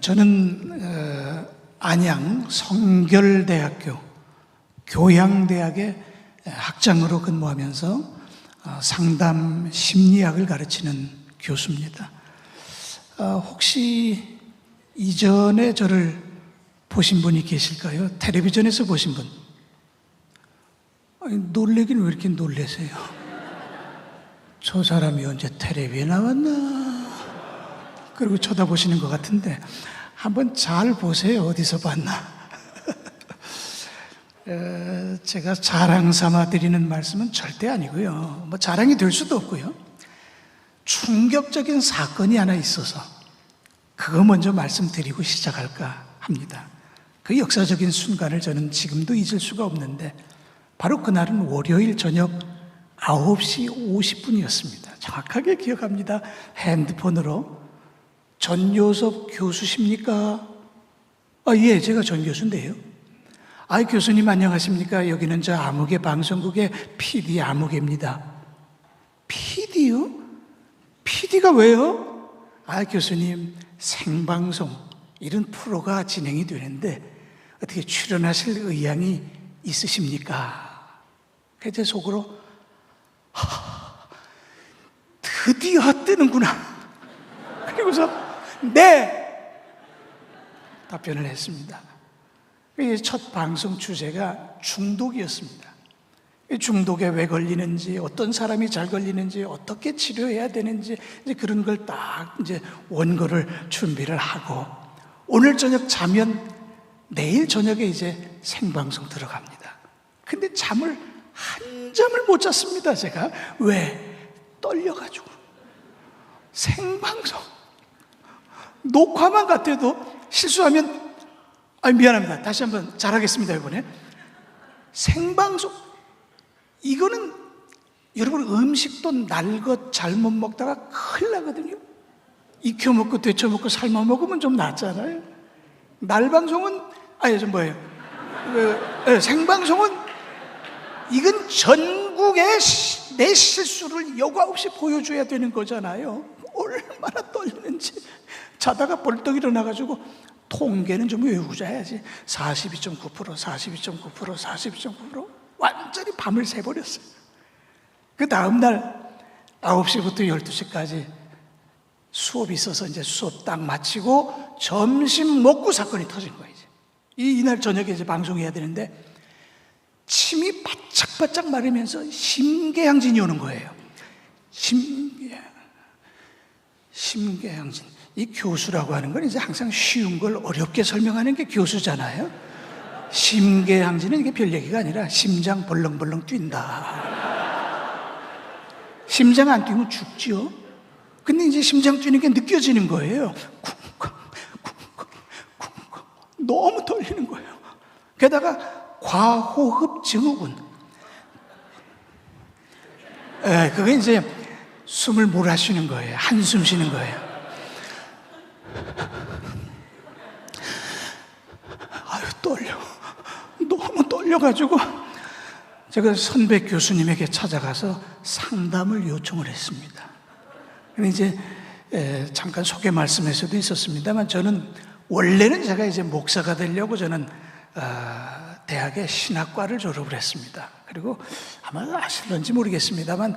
저는 안양 성결대학교 교양대학의 학장으로 근무하면서 상담 심리학을 가르치는 교수입니다. 혹시 이전에 저를 보신 분이 계실까요? 텔레비전에서 보신 분? 아니, 놀래긴 왜 이렇게 놀래세요? 저 사람이 언제 텔레비에 나왔나? 그리고 쳐다보시는 것 같은데 한번 잘 보세요. 어디서 봤나? 제가 자랑 삼아 드리는 말씀은 절대 아니고요. 뭐 자랑이 될 수도 없고요. 충격적인 사건이 하나 있어서 그거 먼저 말씀드리고 시작할까 합니다. 그 역사적인 순간을 저는 지금도 잊을 수가 없는데 바로 그날은 월요일 저녁 9시 50분이었습니다. 정확하게 기억합니다. 핸드폰으로 전요섭 교수십니까? 예, 제가 전 교수인데요. 교수님 안녕하십니까? 여기는 저 아무개 방송국의 PD 아무개입니다. PD요? PD가 왜요? 교수님 생방송 이런 프로가 진행이 되는데 어떻게 출연하실 의향이 있으십니까? 그래서 제 속으로 드디어 뜨는구나. 그리고서 네! 답변을 했습니다. 첫 방송 주제가 중독이었습니다. 중독에 왜 걸리는지, 어떤 사람이 잘 걸리는지, 어떻게 치료해야 되는지, 이제 그런 걸 딱 이제 원고를 준비를 하고, 오늘 저녁 자면 내일 저녁에 이제 생방송 들어갑니다. 근데 잠을 한 잠을 못 잤습니다, 제가. 왜? 떨려가지고. 생방송. 녹화만 같아도 실수하면 미안합니다. 다시 한번 잘하겠습니다, 이번에. 생방송. 이거는 여러분 음식도 날 것 잘못 먹다가 큰일 나거든요. 익혀 먹고 데쳐 먹고 삶아 먹으면 좀 낫잖아요. 날 방송은 생방송은 이건 전국에 내 실수를 여과 없이 보여줘야 되는 거잖아요. 얼마나 떨리는지. 자다가 벌떡 일어나가지고 통계는 좀 외우고 자야지. 42.9%, 42.9%, 42.9% 완전히 밤을 새버렸어요. 그 다음날 9시부터 12시까지 수업이 있어서 이제 수업 딱 마치고 점심 먹고 사건이 터진 거예요. 이날 저녁에 이제 방송해야 되는데 침이 바짝바짝 마르면서 심계양진이 오는 거예요. 심계양진. 이 교수라고 하는 건 이제 항상 쉬운 걸 어렵게 설명하는 게 교수잖아요. 심계양진은 이게 별 얘기가 아니라 심장 벌렁벌렁 뛴다. 심장 안 뛰면 죽지요. 근데 이제 심장 뛰는 게 느껴지는 거예요. 쿵쿵, 쿵쿵, 쿵쿵. 너무 떨리는 거예요. 게다가 과호흡 증후군. 그게 이제 숨을 몰아쉬는 거예요. 한숨 쉬는 거예요. 떨려. 너무 떨려가지고 제가 선배 교수님에게 찾아가서 상담을 요청을 했습니다. 근데 이제 잠깐 소개 말씀에서도 있었습니다만 저는 원래는 제가 이제 목사가 되려고 저는 대학의 신학과를 졸업을 했습니다. 그리고 아마 아실런지 모르겠습니다만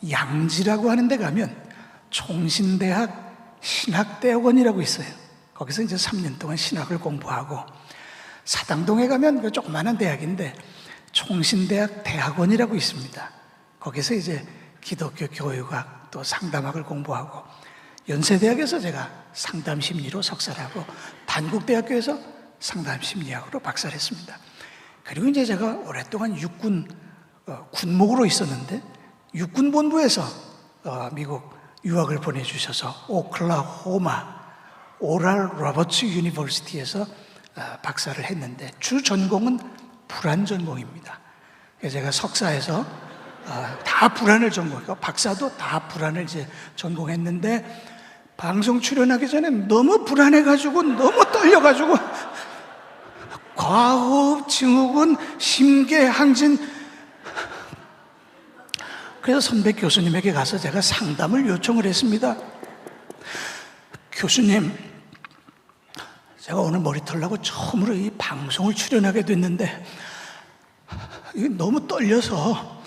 양지라고 하는 데 가면 총신대학 신학대학원이라고 있어요. 거기서 이제 3년 동안 신학을 공부하고 사당동에 가면 그 조그마한 대학인데 총신대학 대학원이라고 있습니다. 거기서 이제 기독교 교육학 또 상담학을 공부하고 연세대학에서 제가 상담심리로 석사를 하고 단국대학교에서 상담심리학으로 박사를 했습니다. 그리고 이제 제가 오랫동안 육군 군목으로 있었는데 육군본부에서 미국 유학을 보내주셔서 오클라호마 오랄 로버츠 유니버시티에서 박사를 했는데 주 전공은 불안 전공입니다. 제가 석사에서 다 불안을 전공했고 박사도 다 불안을 이제 전공했는데 방송 출연하기 전에 너무 불안해가지고 너무 떨려가지고 과호흡 증후군, 심계항진. 그래서 선배 교수님에게 가서 제가 상담을 요청을 했습니다. 교수님, 제가 오늘 머리 털라고 처음으로 이 방송을 출연하게 됐는데 이게 너무 떨려서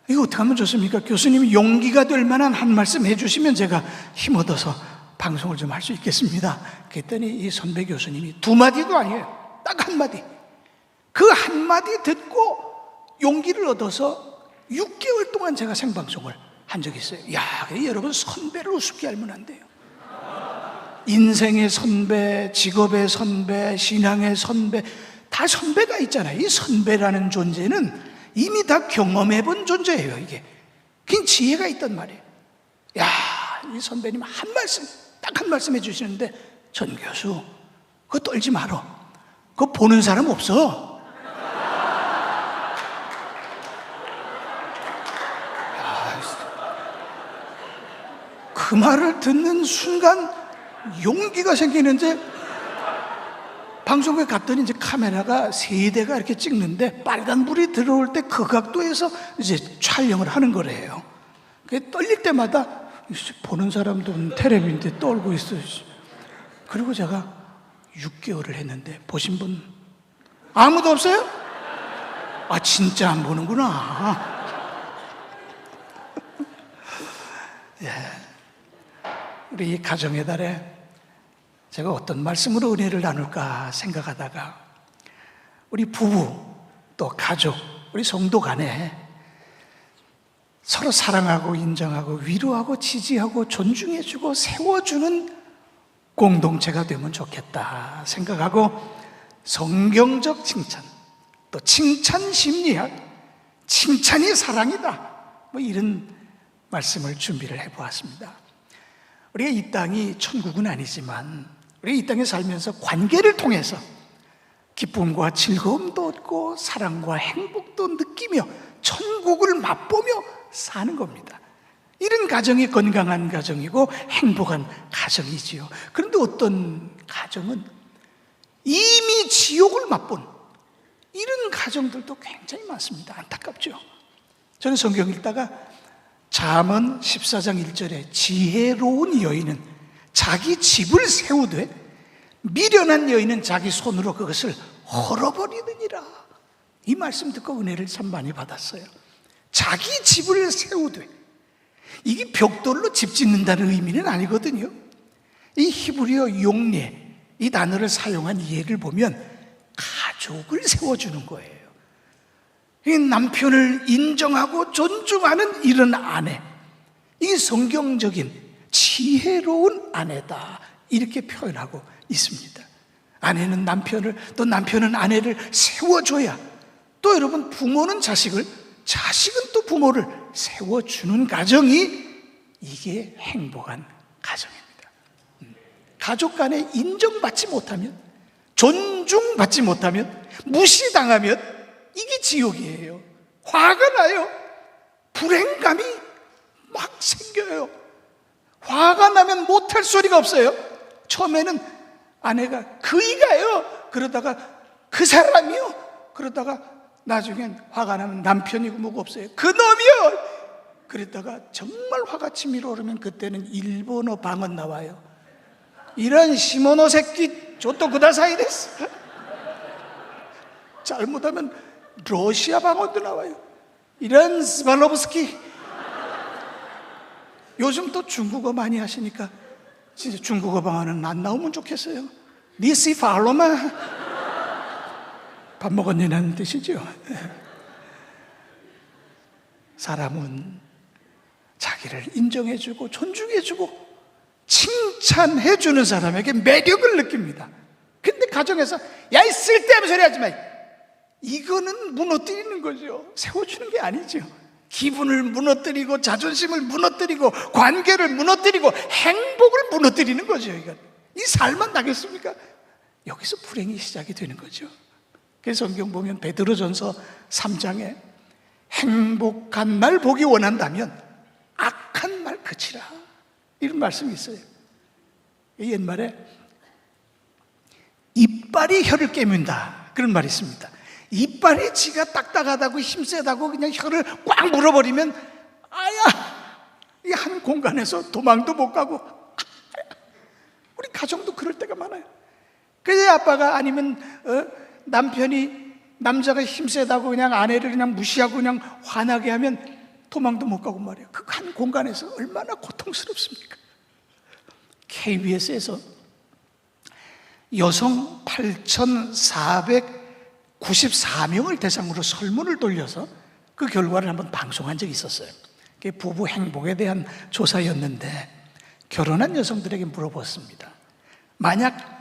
이거 어떻게 하면 좋습니까? 교수님이 용기가 될 만한 한 말씀 해주시면 제가 힘 얻어서 방송을 좀 할 수 있겠습니다. 그랬더니 이 선배 교수님이 두 마디도 아니에요. 딱 한마디. 그 한마디 듣고 용기를 얻어서 6개월 동안 제가 생방송을 한 적이 있어요. 야, 여러분 선배를 우습게 알면 안 돼요. 인생의 선배, 직업의 선배, 신앙의 선배, 다 선배가 있잖아요. 이 선배라는 존재는 이미 다 경험해본 존재예요. 이게 그냥 지혜가 있단 말이에요. 야, 이 선배님 한 말씀, 딱 한 말씀 해주시는데, 전 교수 그거 떨지 말어. 그거 보는 사람 없어. 그 말을 듣는 순간 용기가 생기는데, 방송국에 갔더니 이제 카메라가 3대가 이렇게 찍는데 빨간불이 들어올 때 그 각도에서 이제 촬영을 하는 거래요. 그게 떨릴 때마다 보는 사람도 텔레비인데 떨고 있어요. 그리고 제가 6개월을 했는데 보신 분 아무도 없어요? 아, 진짜 안 보는구나. 예. 우리 가정의 달에 제가 어떤 말씀으로 은혜를 나눌까 생각하다가 우리 부부 또 가족, 우리 성도 간에 서로 사랑하고 인정하고 위로하고 지지하고 존중해주고 세워주는 공동체가 되면 좋겠다 생각하고 성경적 칭찬, 또 칭찬 심리학, 칭찬이 사랑이다, 뭐 이런 말씀을 준비를 해보았습니다. 우리가 이 땅이 천국은 아니지만 우리가 이 땅에 살면서 관계를 통해서 기쁨과 즐거움도 얻고 사랑과 행복도 느끼며 천국을 맛보며 사는 겁니다. 이런 가정이 건강한 가정이고 행복한 가정이지요. 그런데 어떤 가정은 이미 지옥을 맛본 이런 가정들도 굉장히 많습니다. 안타깝죠. 저는 성경 읽다가 잠언 14장 1절에 지혜로운 여인은 자기 집을 세우되 미련한 여인은 자기 손으로 그것을 헐어버리느니라. 이 말씀 듣고 은혜를 참 많이 받았어요. 자기 집을 세우되, 이게 벽돌로 집 짓는다는 의미는 아니거든요. 이 히브리어 용례, 이 단어를 사용한 예를 보면 가족을 세워주는 거예요. 이 남편을 인정하고 존중하는 이런 아내, 이게 성경적인 지혜로운 아내다, 이렇게 표현하고 있습니다. 아내는 남편을, 또 남편은 아내를 세워줘야, 또 여러분 부모는 자식을, 자식은 또 부모를 세워주는 가정이, 이게 행복한 가정입니다. 가족 간에 인정받지 못하면, 존중받지 못하면, 무시당하면 이게 지옥이에요. 화가 나요. 불행감이 막 생겨요. 화가 나면 못할 소리가 없어요. 처음에는 아내가 그이가요, 그러다가 그 사람이요, 그러다가 나중엔 화가 나면 남편이고 뭐가 없어요. 그놈이요, 그랬다가 정말 화가 치밀어 오르면 그때는 일본어 방언 나와요. 이런 시모노 새끼 저또 구다사이 됐어. 잘못하면 러시아 방언도 나와요. 이런 스발로브스키. 요즘 또 중국어 많이 하시니까 진짜 중국어 방언은 안 나오면 좋겠어요. 니시 팔로마. 밥 먹었냐는 뜻이죠. 사람은 자기를 인정해주고 존중해주고 칭찬해주는 사람에게 매력을 느낍니다. 근데 가정에서 야, 이 쓸데없는 소리 하지 마, 이거는 무너뜨리는 거죠. 세워주는 게 아니죠. 기분을 무너뜨리고 자존심을 무너뜨리고 관계를 무너뜨리고 행복을 무너뜨리는 거죠. 이건 이 살만 나겠습니까? 여기서 불행이 시작이 되는 거죠. 그래서 성경 보면 베드로전서 3장에 행복한 날 보기 원한다면 악한 말 그치라, 이런 말씀이 있어요. 옛말에 이빨이 혀를 깨문다, 그런 말이 있습니다. 이빨이 지가 딱딱하다고 힘세다고 그냥 혀를 꽉 물어버리면 아야, 이 한 공간에서 도망도 못 가고, 우리 가정도 그럴 때가 많아요. 그래서 아빠가 아니면 남편이 남자가 힘세다고 그냥 아내를 그냥 무시하고 그냥 화나게 하면 도망도 못 가고 말이에요. 그 한 공간에서 얼마나 고통스럽습니까? KBS에서 여성 8,494명을 대상으로 설문을 돌려서 그 결과를 한번 방송한 적이 있었어요. 그게 부부 행복에 대한 조사였는데 결혼한 여성들에게 물어봤습니다. 만약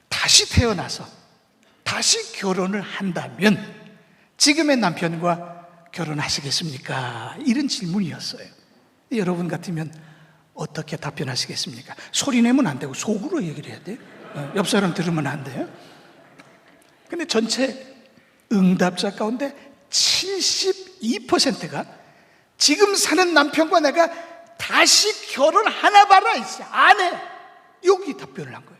다시 태어나서 다시 결혼을 한다면 지금의 남편과 결혼하시겠습니까? 이런 질문이었어요. 여러분 같으면 어떻게 답변하시겠습니까? 소리 내면 안 되고 속으로 얘기를 해야 돼요. 옆 사람 들으면 안 돼요. 근데 전체 응답자 가운데 72%가 지금 사는 남편과 내가 다시 결혼하나 봐라 안 해. 여기 답변을 한 거예요.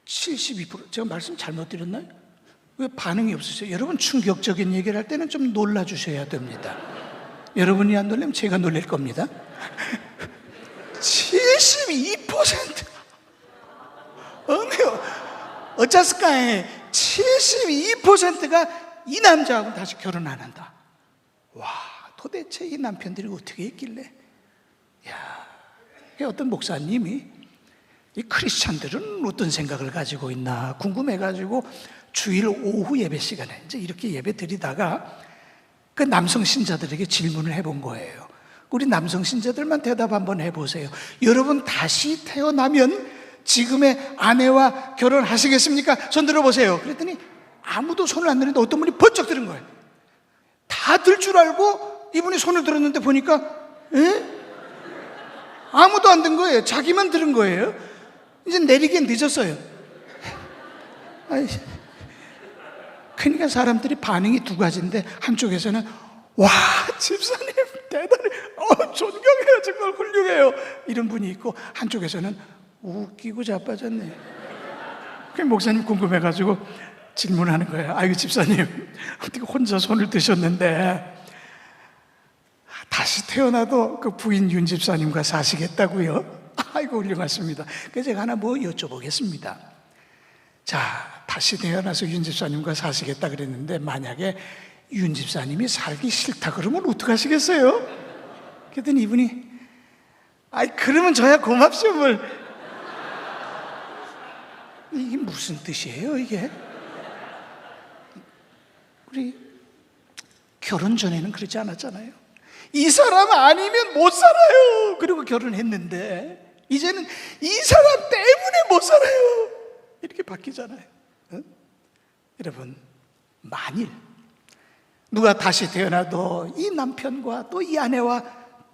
72%. 제가 말씀 잘못 드렸나요? 왜 반응이 없으세요? 여러분 충격적인 얘기를 할 때는 좀 놀라주셔야 됩니다. 여러분이 안 놀라면 제가 놀랄 겁니다. 72%. 어쩌스까에 72%가 이 남자하고 다시 결혼 안 한다. 와, 도대체 이 남편들이 어떻게 했길래? 야, 어떤 목사님이 이 크리스찬들은 어떤 생각을 가지고 있나 궁금해가지고 주일 오후 예배 시간에 이제 이렇게 예배 드리다가 그 남성 신자들에게 질문을 해본 거예요. 우리 남성 신자들만 대답 한번 해보세요. 여러분 다시 태어나면 지금의 아내와 결혼하시겠습니까? 손 들어보세요. 그랬더니 아무도 손을 안 드는데 어떤 분이 번쩍 들은 거예요. 다 들 줄 알고 이분이 손을 들었는데 보니까 아무도 안 든 거예요. 자기만 들은 거예요. 이제 내리긴 늦었어요. 그러니까 사람들이 반응이 두 가지인데 한쪽에서는 와 집사님 대단히 존경해요, 정말 훌륭해요 이런 분이 있고 한쪽에서는 웃기고 자빠졌네. 그 목사님 궁금해가지고 질문하는 거예요. 아이고 집사님 어떻게 혼자 손을 드셨는데 다시 태어나도 그 부인 윤 집사님과 사시겠다고요? 아이고 훌륭하십니다. 그래서 제가 하나 여쭤보겠습니다. 자, 다시 태어나서 윤 집사님과 사시겠다 그랬는데 만약에 윤 집사님이 살기 싫다 그러면 어떡하시겠어요? 그랬더니 이분이 그러면 저야 고맙죠 뭘. 이게 무슨 뜻이에요 이게? 우리 결혼 전에는 그러지 않았잖아요. 이 사람 아니면 못 살아요. 그리고 결혼했는데 이제는 이 사람 때문에 못 살아요. 이렇게 바뀌잖아요. 여러분, 만일 누가 다시 태어나도 이 남편과 또 이 아내와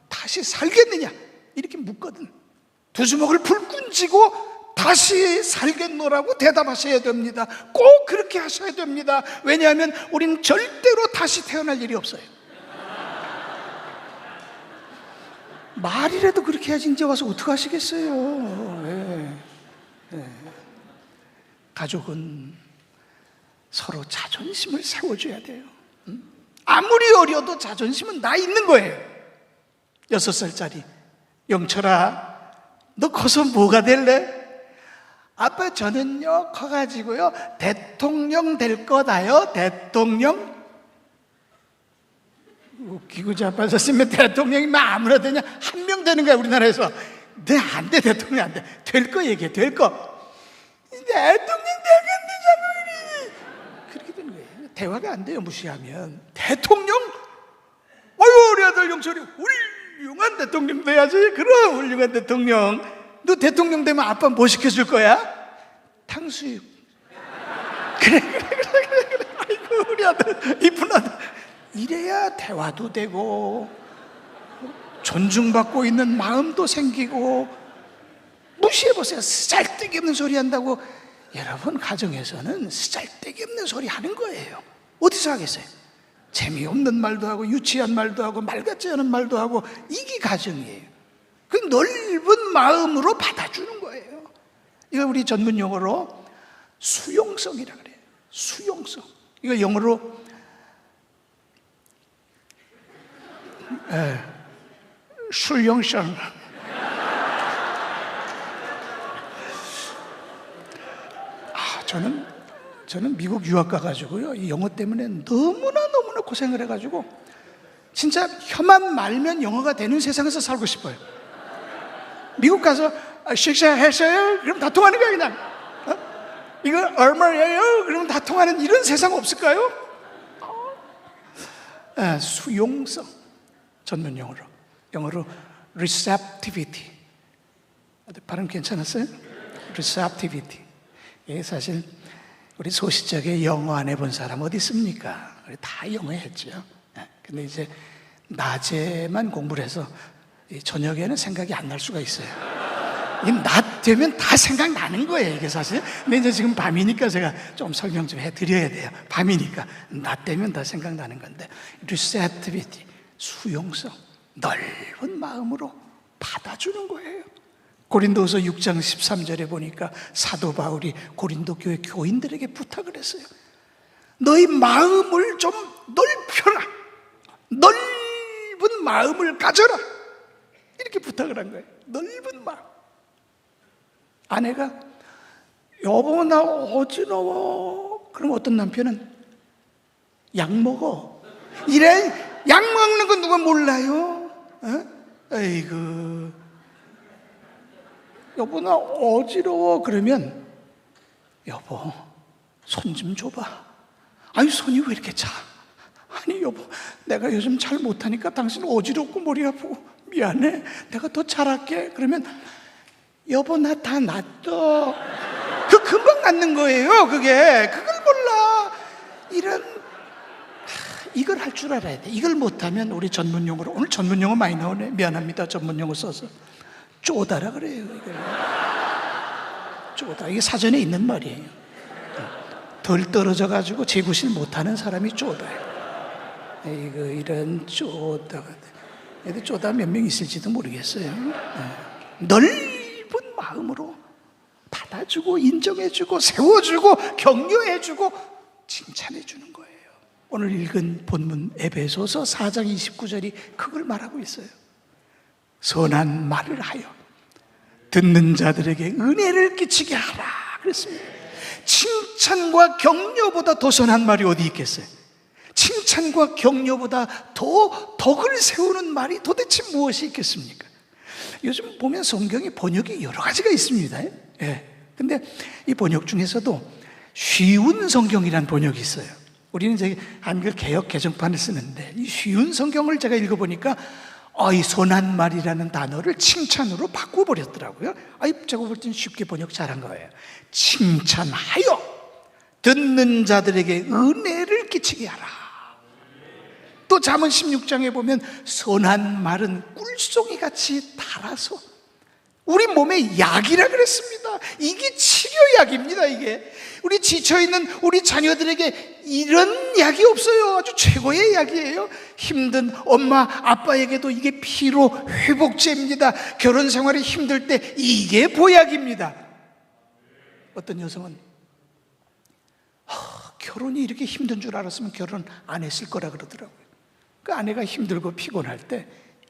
다시 살겠느냐 이렇게 묻거든. 두 주먹을 불끈 쥐고 다시 살겠노라고 대답하셔야 됩니다. 꼭 그렇게 하셔야 됩니다. 왜냐하면 우리는 절대로 다시 태어날 일이 없어요. 말이라도 그렇게 해야지 이제 와서 어떡하시겠어요. 가족은 서로 자존심을 세워줘야 돼요. 아무리 어려도 자존심은 나 있는 거예요. 6살짜리 영철아 너 커서 뭐가 될래? 아빠 저는요 커가지고요 대통령 될 거다요. 대통령. 웃기고 자빠졌으면 대통령이면 아무나 되냐? 한 명 되는 거야 우리나라에서. 네, 안 돼. 대통령 안 돼. 될 거 얘기해. 될 거. 대통령 되겠네 자꾸. 그렇게 되는 거예요. 대화가 안 돼요 무시하면. 대통령? 아유 우리 아들 영철이 훌륭한 대통령 돼야지. 그럼 훌륭한 대통령. 너 대통령 되면 아빠 뭐 시켜줄 거야? 탕수육. 그래. 아이고 우리 아들 이쁜 아들. 이래야 대화도 되고 존중받고 있는 마음도 생기고. 무시해보세요. 쓰잘데기 없는 소리 한다고. 여러분 가정에서는 쓰잘데기 없는 소리 하는 거예요. 어디서 하겠어요? 재미없는 말도 하고 유치한 말도 하고 말 같지 않은 말도 하고. 이게 가정이에요. 그 넓은 마음으로 받아주는 거예요. 이거 우리 전문 용어로 수용성이라 그래요. 수용성. 이거 영어로 수용성. 저는 미국 유학 가가지고요, 이 영어 때문에 너무나 고생을 해가지고 진짜 혀만 말면 영어가 되는 세상에서 살고 싶어요. 미국 가서 식사했어요? 그럼 다 통하는 거야 그냥. 이거 얼마예요? 그러면 다 통하는 이런 세상 없을까요? 수용성, 전문 영어로 receptivity. 발음 괜찮았어요? receptivity. 이게 사실 우리 소시적에 영어 안 해본 사람 어디 있습니까? 우리 다 영어 했죠. 근데 이제 낮에만 공부를 해서 저녁에는 생각이 안 날 수가 있어요. 이 낮 되면 다 생각나는 거예요, 이게 사실. 근데 이제 지금 밤이니까 제가 좀 설명 좀 해드려야 돼요. 밤이니까. 낮 되면 다 생각나는 건데. receptivity, 수용성, 넓은 마음으로 받아주는 거예요. 고린도서 6장 13절에 보니까 사도 바울이 고린도 교회 교인들에게 부탁을 했어요. 너희 마음을 좀 넓혀라. 넓은 마음을 가져라. 이렇게 부탁을 한 거예요. 넓은 마음. 아내가 여보 나 어지러워. 그럼 어떤 남편은 약 먹어. 이래 약 먹는 건 누가 몰라요? 에이구 여보 나 어지러워. 그러면 여보 손 좀 줘봐. 아니 손이 왜 이렇게 차? 아니 여보 내가 요즘 잘 못하니까 당신 어지럽고 머리 아프고 미안해. 내가 더 잘할게. 그러면 여보 나 다 낫어. 그 금방 낫는 거예요. 그게 그걸 몰라. 이걸 할 줄 알아야 돼. 이걸 못하면 우리 전문 용어로, 오늘 전문 용어 많이 나오네. 미안합니다. 전문 용어 써서 쪼다라 그래요. 이걸 쪼다. 이게 사전에 있는 말이에요. 덜 떨어져 가지고 재구실 못하는 사람이 쪼다예요. 이거 이런 쪼다가 애들 쪼다 몇 명 있을지도 모르겠어요. 넓은 마음으로 받아주고 인정해주고 세워주고 격려해주고 칭찬해주는 거예요. 오늘 읽은 본문 에베소서 4장 29절이 그걸 말하고 있어요. 선한 말을 하여 듣는 자들에게 은혜를 끼치게 하라 그랬습니다. 칭찬과 격려보다 더 선한 말이 어디 있겠어요? 칭찬과 격려보다 더 덕을 세우는 말이 도대체 무엇이 있겠습니까? 요즘 보면 성경이 번역이 여러 가지가 있습니다. 근데 이 번역 중에서도 쉬운 성경이라는 번역이 있어요. 우리는 이제 한글 개역 개정판을 쓰는데 이 쉬운 성경을 제가 읽어보니까 이 선한 말이라는 단어를 칭찬으로 바꿔버렸더라고요. 제가 볼 땐 쉽게 번역 잘한 거예요. 칭찬하여 듣는 자들에게 은혜를 끼치게 하라. 또 잠언 16장에 보면 선한 말은 꿀송이같이 달아서 우리 몸에 약이라 그랬습니다. 이게 치료약입니다. 이게 우리 지쳐있는 우리 자녀들에게 이런 약이 없어요. 아주 최고의 약이에요. 힘든 엄마 아빠에게도 이게 피로 회복제입니다. 결혼 생활이 힘들 때 이게 보약입니다. 어떤 여성은 결혼이 이렇게 힘든 줄 알았으면 결혼 안 했을 거라 그러더라고요. 그 아내가 힘들고 피곤할 때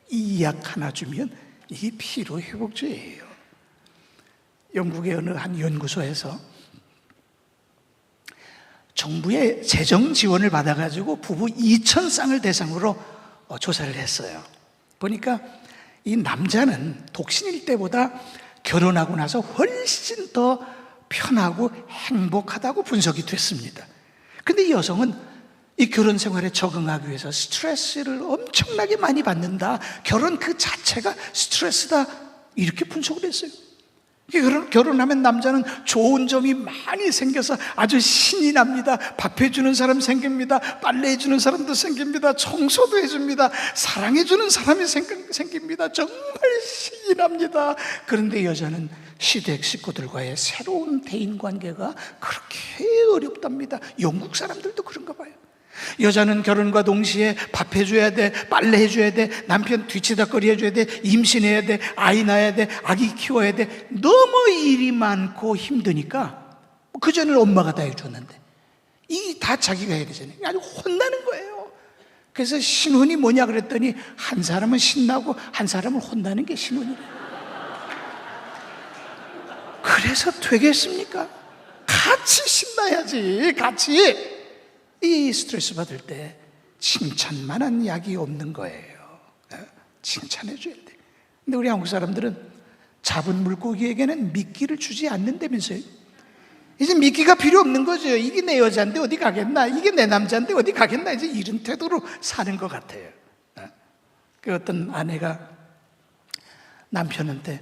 이 약 하나 주면 이게 피로 회복제예요. 영국의 어느 한 연구소에서 정부의 재정 지원을 받아가지고 부부 2,000쌍을 대상으로 조사를 했어요. 보니까 이 남자는 독신일 때보다 결혼하고 나서 훨씬 더 편하고 행복하다고 분석이 됐습니다. 근데 이 여성은 이 결혼 생활에 적응하기 위해서 스트레스를 엄청나게 많이 받는다. 결혼 그 자체가 스트레스다. 이렇게 분석을 했어요. 결혼하면 남자는 좋은 점이 많이 생겨서 아주 신이 납니다. 밥 해주는 사람 생깁니다. 빨래 해주는 사람도 생깁니다. 청소도 해줍니다. 사랑해주는 사람이 생깁니다. 정말 신이 납니다. 그런데 여자는 시댁 식구들과의 새로운 대인관계가 그렇게 어렵답니다. 영국 사람들도 그런가 봐요. 여자는 결혼과 동시에 밥 해줘야 돼, 빨래 해줘야 돼, 남편 뒤치다거리 해줘야 돼, 임신해야 돼, 아이 낳아야 돼, 아기 키워야 돼. 너무 일이 많고 힘드니까 그전에는 엄마가 다 해줬는데 이 다 자기가 해야 되잖아요. 아주 혼나는 거예요. 그래서 신혼이 뭐냐 그랬더니 한 사람은 신나고 한 사람은 혼나는 게 신혼이래요. 그래서 되겠습니까? 가장 같이 신나야지. 같이. 이 스트레스 받을 때 칭찬만한 약이 없는 거예요. 칭찬해 줘야 돼. 근데 우리 한국 사람들은 잡은 물고기에게는 미끼를 주지 않는다면서요. 이제 미끼가 필요 없는 거죠. 이게 내 여자인데 어디 가겠나, 이게 내 남자인데 어디 가겠나, 이제 이런 태도로 사는 것 같아요. 그 어떤 아내가 남편한테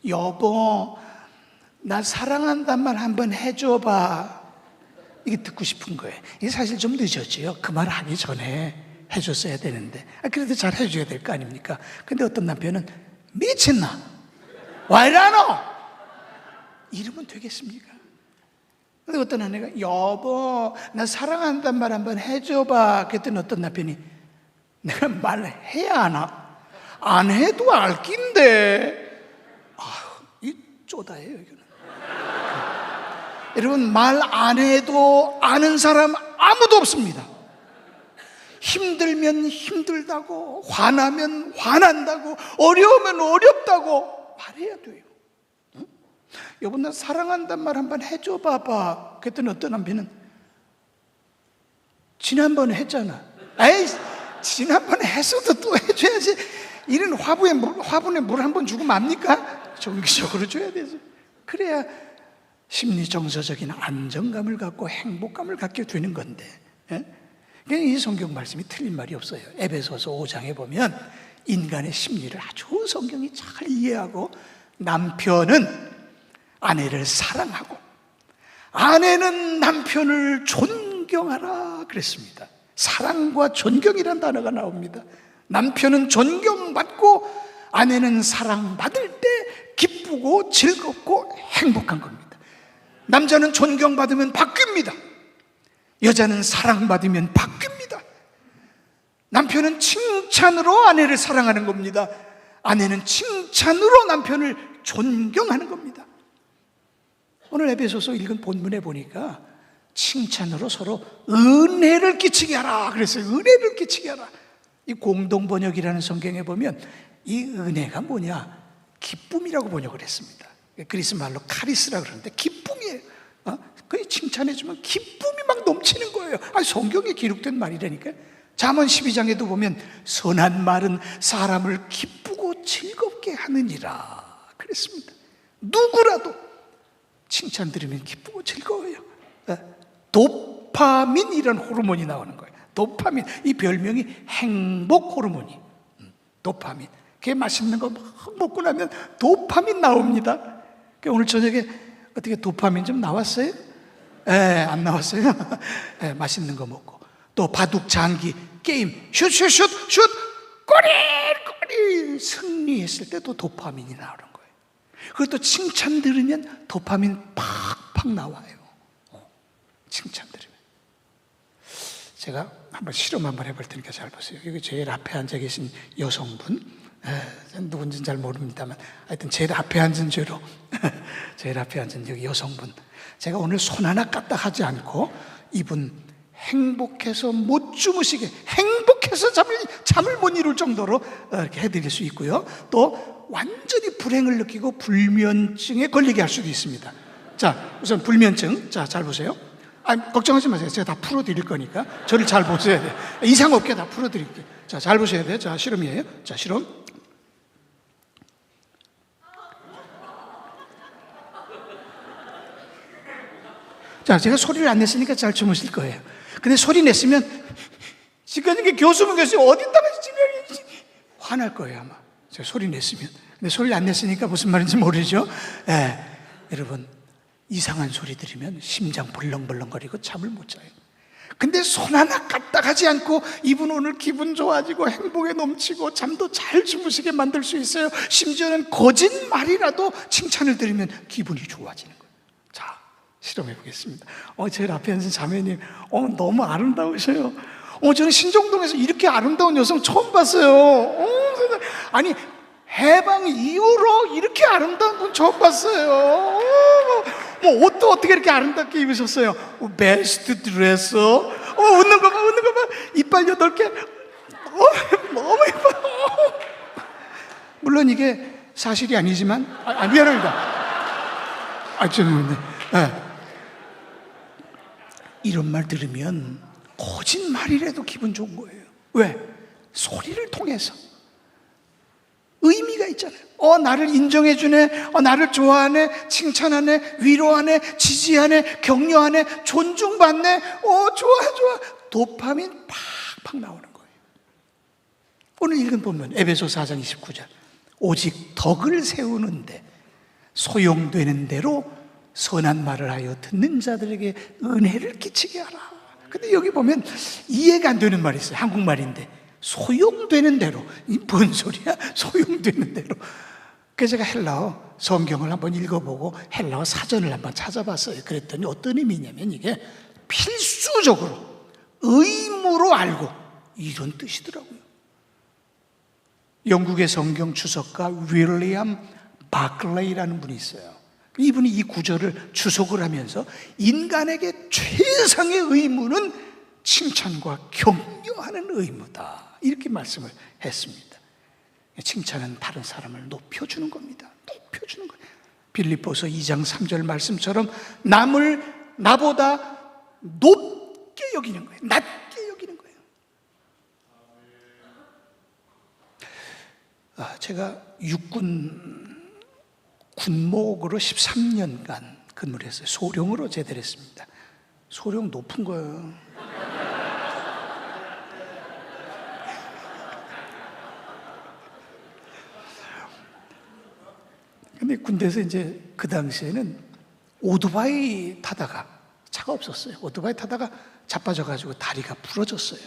여보 나 사랑한단 말 한번 해줘봐, 이게 듣고 싶은 거예요. 이게 사실 좀 늦었지요. 그 말 하기 전에 해줬어야 되는데, 그래도 잘 해줘야 될 거 아닙니까? 근데 어떤 남편은 미쳤나? 와 이러노? 이러면 되겠습니까? 근데 어떤 아내가 여보 나 사랑한단 말 한번 해줘봐, 그랬더니 어떤 남편이 내가 말해야 하나? 안 해도 알 낀데. 이 쪼다예요 이거는. 여러분, 말 안 해도 아는 사람 아무도 없습니다. 힘들면 힘들다고, 화나면 화난다고, 어려우면 어렵다고 말해야 돼요. 응? 여보 나 사랑한단 말 한번 해줘 봐봐. 그랬더니 어떤 남편은 지난번에 했잖아. 에이 지난번에 했어도 또 해줘야지. 이런 화분에 물 한 번 주고 맙니까? 정기적으로 줘야 되죠. 그래야 심리 정서적인 안정감을 갖고 행복감을 갖게 되는 건데, 이 성경 말씀이 틀린 말이 없어요. 에베소서 5장에 보면 인간의 심리를 아주 성경이 잘 이해하고, 남편은 아내를 사랑하고 아내는 남편을 존경하라 그랬습니다. 사랑과 존경이란 단어가 나옵니다. 남편은 존경받고 아내는 사랑받을 때 기쁘고 즐겁고 행복한 겁니다. 남자는 존경받으면 바뀝니다. 여자는 사랑받으면 바뀝니다. 남편은 칭찬으로 아내를 사랑하는 겁니다. 아내는 칭찬으로 남편을 존경하는 겁니다. 오늘 에베소서 읽은 본문에 보니까 칭찬으로 서로 은혜를 끼치게 하라 그랬어요. 은혜를 끼치게 하라. 이 공동번역이라는 성경에 보면 이 은혜가 뭐냐? 기쁨이라고 번역을 했습니다. 그리스 말로 카리스라고 그러는데 기쁨이에요. 그게 칭찬해주면 기쁨이 막 넘치는 거예요. 성경에 기록된 말이라니까. 잠언 12장에도 보면 선한 말은 사람을 기쁘고 즐겁게 하느니라 그랬습니다. 누구라도 칭찬 들으면 기쁘고 즐거워요. 도파민이라는 호르몬이 나오는 거예요. 도파민, 이 별명이 행복 호르몬이. 도파민. 그게 맛있는 거 막 먹고 나면 도파민 나옵니다. 오늘 저녁에 어떻게 도파민 좀 나왔어요? 안 나왔어요? 맛있는 거 먹고, 또 바둑, 장기, 게임, 슛 꼬리 승리했을 때도 도파민이 나오는 거예요. 그리고 또 칭찬 들으면 도파민 팍팍 나와요. 칭찬 들으면. 제가 한번 실험 한번 해볼 테니까 잘 보세요. 여기 제일 앞에 앉아 계신 여성분, 누군지는 잘 모릅니다만 하여튼 제일 앞에 앉은 죄로 제일 앞에 앉은 여기 여성분, 제가 오늘 손 하나 까딱하지 않고 이분 행복해서 못 주무시게, 행복해서 잠을 못 이룰 정도로 이렇게 해드릴 수 있고요. 또 완전히 불행을 느끼고 불면증에 걸리게 할 수도 있습니다. 자, 우선 불면증, 자, 잘 보세요. 걱정하지 마세요. 제가 다 풀어드릴 거니까 저를 잘 보셔야 돼요. 이상 없게 다 풀어드릴게요. 자, 잘 보셔야 돼요. 자, 실험이에요. 자, 실험. 자, 제가 소리를 안 냈으니까 잘 주무실 거예요. 근데 소리 냈으면 지금 이게 교수면 어디다가 지금 화날 거예요 아마. 제가 소리 냈으면. 근데 소리를 안 냈으니까 무슨 말인지 모르죠. 여러분, 이상한 소리 들으면 심장 벌렁벌렁거리고 잠을 못 자요. 근데 손 하나 까딱하지 않고 이분 오늘 기분 좋아지고 행복에 넘치고 잠도 잘 주무시게 만들 수 있어요. 심지어는 거짓말이라도 칭찬을 들으면 기분이 좋아지는 거예요. 자, 실험해 보겠습니다. 제일 앞에 앉은 자매님, 너무 아름다우셔요. 저는 신정동에서 이렇게 아름다운 여성 처음 봤어요. 아니, 해방 이후로 이렇게 아름다운 분 처음 봤어요. 뭐 옷도 어떻게 이렇게 아름답게 입으셨어요? 베스트 드레스. 웃는 거 봐. 이빨 8개. 너무 예뻐요. 물론 이게 사실이 아니지만, 미안합니다. 죄송합니다. 이런 말 들으면 거짓말이라도 기분 좋은 거예요. 왜? 소리를 통해서 의미가 있잖아요. 나를 인정해주네, 나를 좋아하네, 칭찬하네, 위로하네, 지지하네, 격려하네, 존중받네, 좋아. 도파민 팍팍 나오는 거예요. 오늘 읽은 본문 에베소 4장 29절, 오직 덕을 세우는데 소용되는 대로 선한 말을 하여 듣는 자들에게 은혜를 끼치게 하라. 근데 여기 보면 이해가 안 되는 말이 있어요. 한국말인데 소용되는 대로. 이 뭔 소리야? 소용되는 대로. 그래서 제가 헬라어 성경을 한번 읽어보고 헬라어 사전을 한번 찾아봤어요. 그랬더니 어떤 의미냐면 이게 필수적으로 의무로 알고 이런 뜻이더라고요. 영국의 성경 주석가 윌리엄 바클레이라는 분이 있어요. 이분이 이 구절을 주석을 하면서 인간에게 최상의 의무는 칭찬과 격려하는 의무다, 이렇게 말씀을 했습니다. 칭찬은 다른 사람을 높여주는 겁니다. 높여주는 거예요. 빌립보서 2장 3절 말씀처럼 남을 나보다 높게 여기는 거예요. 낮게 여기는 거예요. 제가 육군 군목으로 13년간 근무를 했어요. 소령으로 제대를 했습니다. 소령 높은 거예요. 근데 군대에서 이제 그 당시에는 오토바이 타다가, 차가 없었어요. 오토바이 타다가 자빠져가지고 다리가 부러졌어요.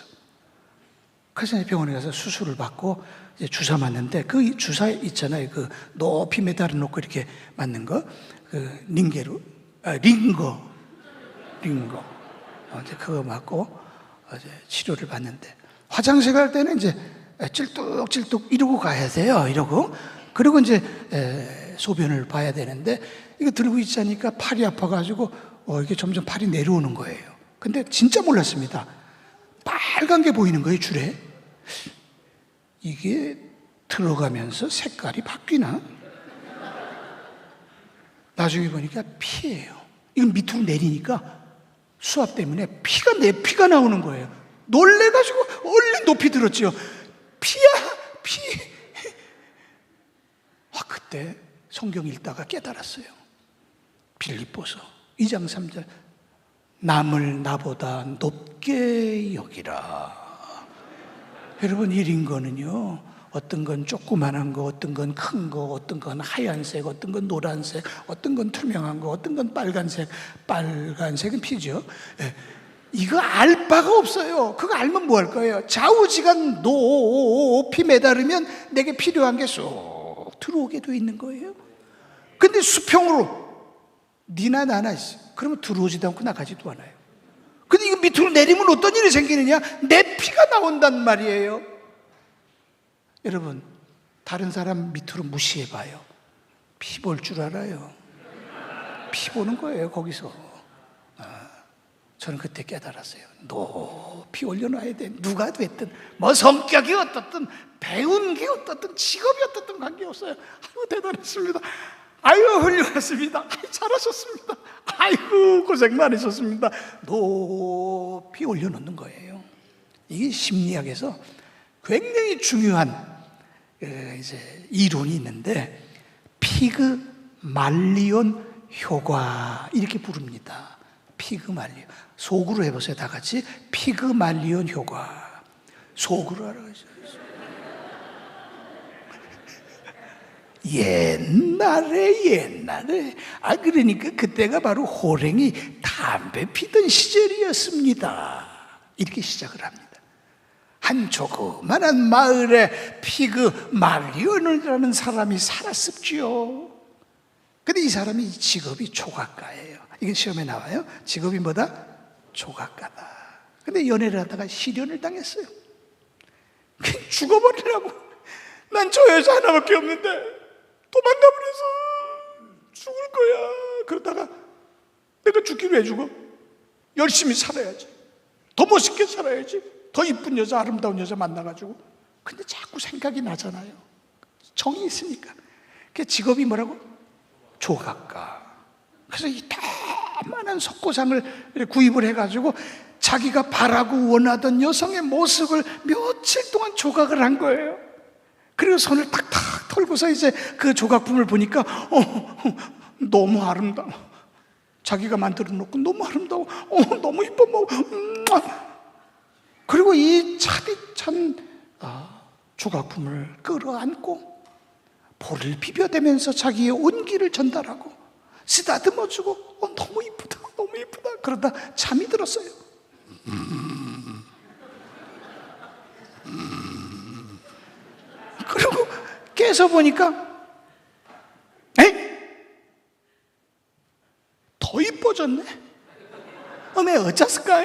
그래서 병원에 가서 수술을 받고 이제 주사 맞는데, 그 주사 있잖아요. 그 높이 매달아 놓고 이렇게 맞는 거, 그 링거. 이제 그거 맞고 이제 치료를 받는데, 화장실 갈 때는 이제 찔뚝찔뚝 이러고 가야 돼요. 이러고. 그리고 이제 소변을 봐야 되는데, 이거 들고 있자니까 팔이 아파가지고 이게 점점 팔이 내려오는 거예요. 근데 진짜 몰랐습니다. 빨간 게 보이는 거예요, 줄에. 이게 들어가면서 색깔이 바뀌나? 나중에 보니까 피예요. 이건 밑으로 내리니까 수압 때문에 내 피가 나오는 거예요. 놀래가지고 얼른 높이 들었죠. 피야, 피. 그때 성경 읽다가 깨달았어요. 빌립보서 2장 3절, 남을 나보다 높게 여기라. 여러분, 이 링거는요, 어떤 건 조그만한 거, 어떤 건 큰 거, 어떤 건 하얀색, 어떤 건 노란색, 어떤 건 투명한 거, 어떤 건 빨간색. 빨간색은 피죠. 이거 알 바가 없어요. 그거 알면 뭐 할 거예요? 좌우지간 높이 매달으면 내게 필요한 게 쏙 들어오게 돼 있는 거예요. 근데 수평으로 니나 나나 있어. 그러면 들어오지도 않고 나가지도 않아요. 근데 이거 밑으로 내리면 어떤 일이 생기느냐? 내 피가 나온단 말이에요. 여러분, 다른 사람 밑으로 무시해봐요. 피 볼 줄 알아요. 피 보는 거예요, 거기서. 저는 그때 깨달았어요. 높이 올려놔야 돼. 누가 됐든, 뭐 성격이 어떻든, 배운 게 어떻든, 직업이 어떻든 관계없어요. 아이고, 대단했습니다. 아이고, 훌륭했습니다. 아이고, 잘하셨습니다. 아이고, 고생 많으셨습니다. 높이 올려놓는 거예요. 이게 심리학에서 굉장히 중요한 이제 이론이 있는데, 피그말리온 효과, 이렇게 부릅니다. 피그말리온. 속으로 해보세요, 다 같이. 피그말리온 효과. 속으로 하라고. 옛날에 그러니까 그때가 바로 호랭이 담배 피던 시절이었습니다. 이렇게 시작을 합니다. 한 조그만한 마을에 피그말리온이라는 사람이 살았었지요. 근데 이 사람이 직업이 조각가예요. 이게 시험에 나와요. 직업이 뭐다? 조각가다. 근데 연애를 하다가 실연을 당했어요. 죽어버리라고. 난 저 여자 하나밖에 없는데 도망가버려서 죽을 거야. 그러다가 내가 죽기로 해주고 열심히 살아야지, 더 멋있게 살아야지, 더 이쁜 여자, 아름다운 여자 만나가지고. 근데 자꾸 생각이 나잖아요. 정이 있으니까. 그 직업이 뭐라고? 조각가. 그래서 이 요만한 석고상을 구입을 해가지고 자기가 바라고 원하던 여성의 모습을 며칠 동안 조각을 한 거예요. 그리고 손을 탁탁 털고서 이제 그 조각품을 보니까 너무 아름다워. 자기가 만들어 놓고 너무 아름다워. 너무 이뻐. 그리고 이 차디찬 조각품을 끌어안고 볼을 비벼대면서 자기의 온기를 전달하고 쓰다듬어주고 너무 이쁘다, 너무 이쁘다. 그러다 잠이 들었어요. 그리고 깨서 보니까 더 이뻐졌네. 어메 어쩌을까?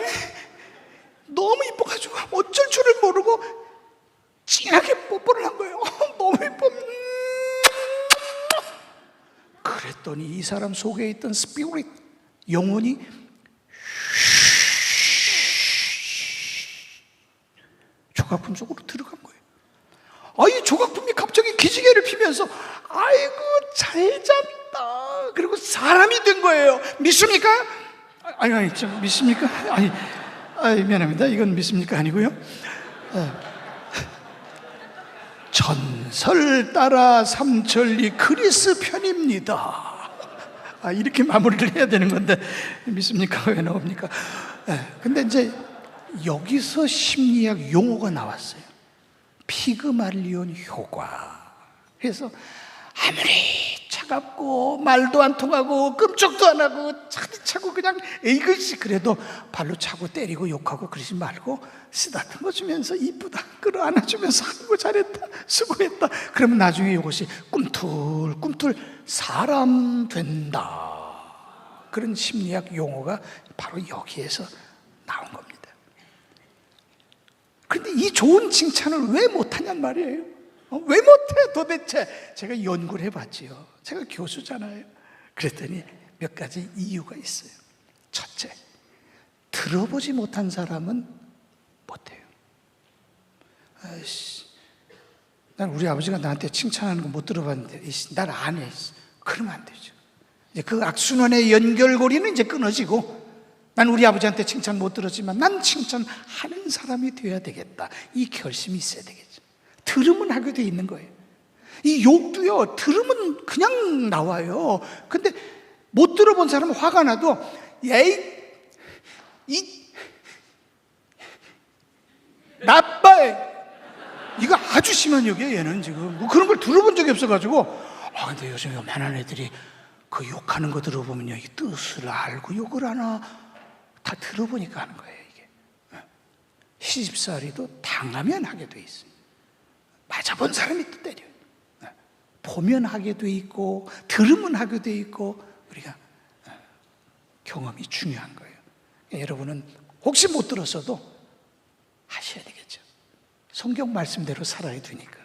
너무 이뻐가지고 어쩔 줄을 모르고 진하게 뽀뽀를 한 거예요. 너무 이뻐. 그랬더니 이 사람 속에 있던 스피릿, 영혼이 조각품 속으로 들어간 거예요. 이 조각품이 갑자기 기지개를 피면서 아이고 잘 잤다. 그리고 사람이 된 거예요. 믿습니까? 아니 좀 믿습니까? 아니 미안합니다. 이건 믿습니까? 아니고요. 전설 따라 삼천리 그리스 편입니다. 이렇게 마무리를 해야 되는 건데 믿습니까? 왜 나옵니까? 근데 이제 여기서 심리학 용어가 나왔어요. 피그말리온 효과. 그래서 아무리 차갑고 말도 안 통하고 끔찍도 안 하고 차고 그냥 이것이 그래도 발로 차고 때리고 욕하고 그러지 말고 쓰다듬어 주면서 이쁘다 끌어안아주면서 아이고 잘했다 수고했다. 그러면 나중에 이것이 꿈틀꿈틀 사람 된다. 그런 심리학 용어가 바로 여기에서 나온 겁니다. 그런데 이 좋은 칭찬을 왜 못하냔 말이에요. 왜 못해 도대체? 제가 연구를 해봤지요. 제가 교수잖아요. 그랬더니 몇 가지 이유가 있어요. 첫째, 들어보지 못한 사람은 못해요. 난 우리 아버지가 나한테 칭찬하는 거 못 들어봤는데 난 안 해. 그러면 안 되죠. 이제 그 악순환의 연결고리는 이제 끊어지고, 난 우리 아버지한테 칭찬 못 들었지만 난 칭찬하는 사람이 되어야 되겠다. 이 결심이 있어야 되겠죠. 들으면 하게 돼 있는 거예요. 이 욕도요, 들으면 그냥 나와요. 근데 못 들어본 사람은 화가 나도 나빠. 이거 아주 심한 욕이에요. 얘는 지금 뭐 그런 걸 들어본 적이 없어가지고. 근데 요즘 요만한 애들이 그 욕하는 거 들어보면요, 이 뜻을 알고 욕을 하나 다 들어보니까 하는 거예요. 이게 시집살이도 당하면 하게 돼 있어요. 맞아본 사람이 또 때려요. 보면 하게 돼 있고 들으면 하게 돼 있고, 우리가 경험이 중요한 거예요. 여러분은 혹시 못 들었어도 하셔야 되겠죠. 성경 말씀대로 살아야 되니까.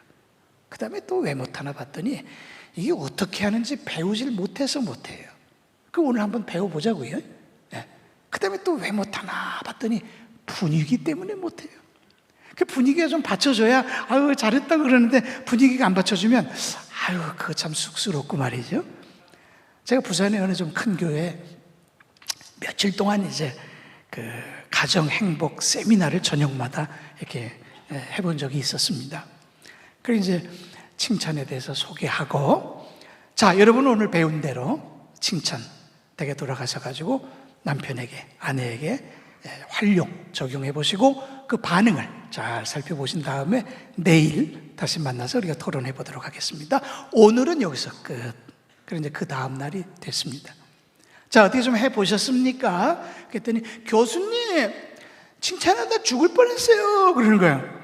그 다음에 또 왜 못하나 봤더니 이게 어떻게 하는지 배우질 못해서 못해요. 그 오늘 한번 배워보자고요. 그 다음에 또 왜 못하나 봤더니 분위기 때문에 못해요. 그 분위기가 좀 받쳐줘야 아유 잘했다 그러는데 분위기가 안 받쳐주면 아유 그거 참 쑥스럽고 말이죠. 제가 부산에 어느 좀 큰 교회에 며칠 동안 이제 그 가정 행복 세미나를 저녁마다 이렇게 해본 적이 있었습니다. 그래서 이제 칭찬에 대해서 소개하고, 자 여러분 오늘 배운 대로 칭찬 댁에 돌아가셔가지고 남편에게 아내에게 활용 적용해 보시고 그 반응을 잘 살펴보신 다음에 내일 다시 만나서 우리가 토론해 보도록 하겠습니다. 오늘은 여기서 끝. 그런데 이제 그 다음 날이 됐습니다. 자 어떻게 좀 해보셨습니까? 그랬더니 교수님 칭찬하다 죽을 뻔했어요 그러는 거예요.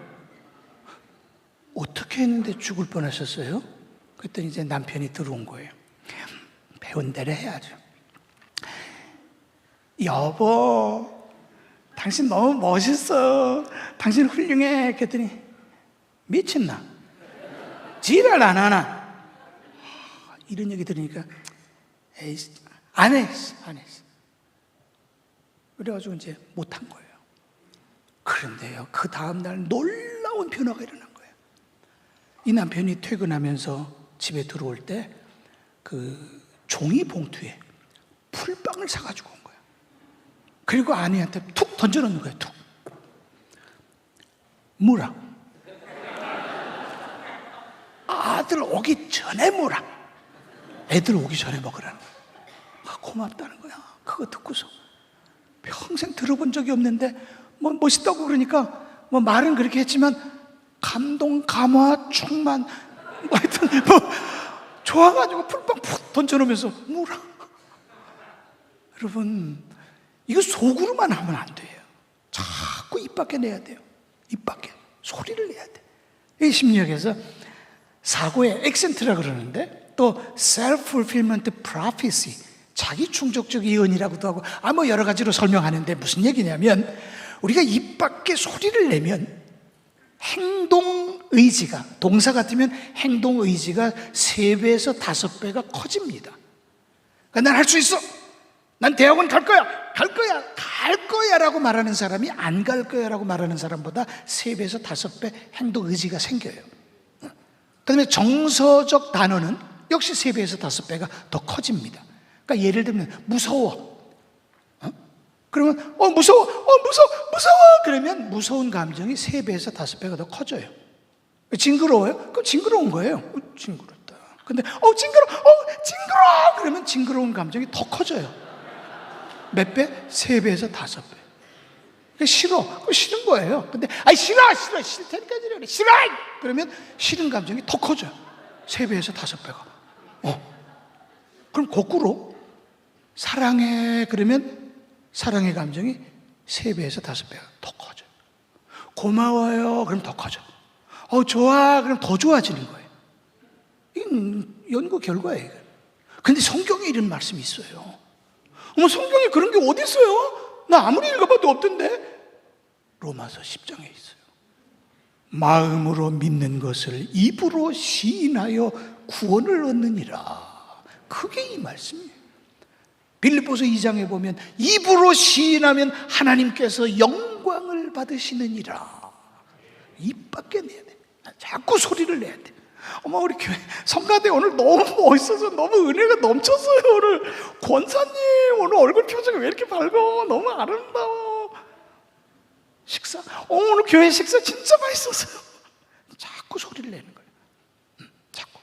어떻게 했는데 죽을 뻔하셨어요? 그랬더니 이제 남편이 들어온 거예요. 배운 대로 해야죠. 여보 당신 너무 멋있어. 당신 훌륭해. 그랬더니 미쳤나? 지랄 안 하나? 이런 얘기 들으니까 에이, 안 했어. 그래가지고 이제 못한 거예요. 그런데요, 그 다음날 놀라운 변화가 일어난 거예요. 이 남편이 퇴근하면서 집에 들어올 때 그 종이 봉투에 풀빵을 사가지고 온 거예요. 그리고 아내한테 툭 던져놓는 거예요. 툭. 무라. 아들 오기 전에 무라. 애들 오기 전에 먹으라는 거야. 고맙다는 거야. 그거 듣고서 평생 들어본 적이 없는데 뭐 멋있다고 그러니까 뭐 말은 그렇게 했지만 감동, 감화, 충만 뭐 하여튼 뭐 좋아가지고 풀빵 푹 던져놓으면서 무라. 여러분, 이거 속으로만 하면 안 돼요. 자꾸 입 밖에 내야 돼요. 입 밖에 소리를 내야 돼. 이 심리학에서 사고의 액센트라 그러는데 또 self-fulfillment prophecy, 자기 충족적 예언이라고도 하고 뭐 여러 가지로 설명하는데 무슨 얘기냐면 우리가 입 밖에 소리를 내면 행동 의지가, 동사 같으면 행동 의지가 3배에서 5배가 커집니다. 그러니까 난 할 수 있어. 난 대학원 갈 거야. 갈 거야. 갈 거야 라고 말하는 사람이 안 갈 거야 라고 말하는 사람보다 3배에서 5배 행동 의지가 생겨요. 그 다음에 정서적 단어는 역시 3배에서 5배가 더 커집니다. 그러니까 예를 들면 무서워. 그러면 무서워. 그러면 무서운 감정이 3배에서 5배가 더 커져요. 징그러워요? 그럼 징그러운 거예요. 징그럽다. 근데 징그러워. 그러면 징그러운 감정이 더 커져요. 몇 배? 3배에서 5배. 싫어. 싫은 거예요. 근데 싫다니까 그래. 싫어. 그러면 싫은 감정이 더 커져요. 3배에서 5배가. 그럼 거꾸로 사랑해 그러면 사랑의 감정이 3배에서 5배가 더 커져요. 고마워요. 그럼 더 커져. 좋아. 그럼 더 좋아지는 거예요. 이건 연구 결과예요. 근데 성경에 이런 말씀이 있어요. 성경에 그런 게 어디 있어요? 나 아무리 읽어봐도 없던데. 로마서 10장에 있어요. 마음으로 믿는 것을 입으로 시인하여 구원을 얻느니라. 그게 이 말씀이에요. 빌립보서 2장에 보면 입으로 시인하면 하나님께서 영광을 받으시느니라. 입 밖에 내야 돼. 자꾸 소리를 내야 돼. 우리 교회 성가대 오늘 너무 멋있어서 너무 은혜가 넘쳤어요. 오늘 권사님 오늘 얼굴 표정이 왜 이렇게 밝어? 너무 아름다워. 식사 오늘 교회 식사 진짜 맛있었어요. 자꾸 소리를 내는 거예요. 자꾸.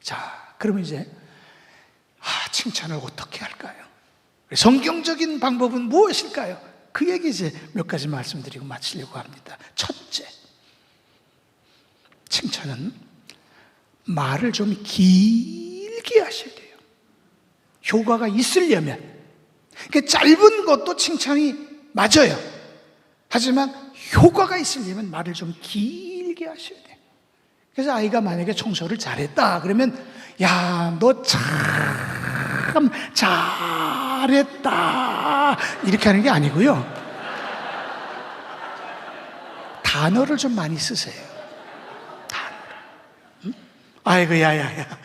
자, 그러면 이제 칭찬을 어떻게 할까요? 성경적인 방법은 무엇일까요? 그 얘기 이제 몇 가지 말씀드리고 마치려고 합니다. 첫째, 칭찬은 말을 좀 길게 하셔야 돼요. 효과가 있으려면. 그러니까 짧은 것도 칭찬이 맞아요. 하지만 효과가 있으려면 말을 좀 길게 하셔야 돼요. 그래서 아이가 만약에 청소를 잘했다 그러면 야, 너 참 잘했다 이렇게 하는 게 아니고요. 단어를 좀 많이 쓰세요. 아이고 야야야,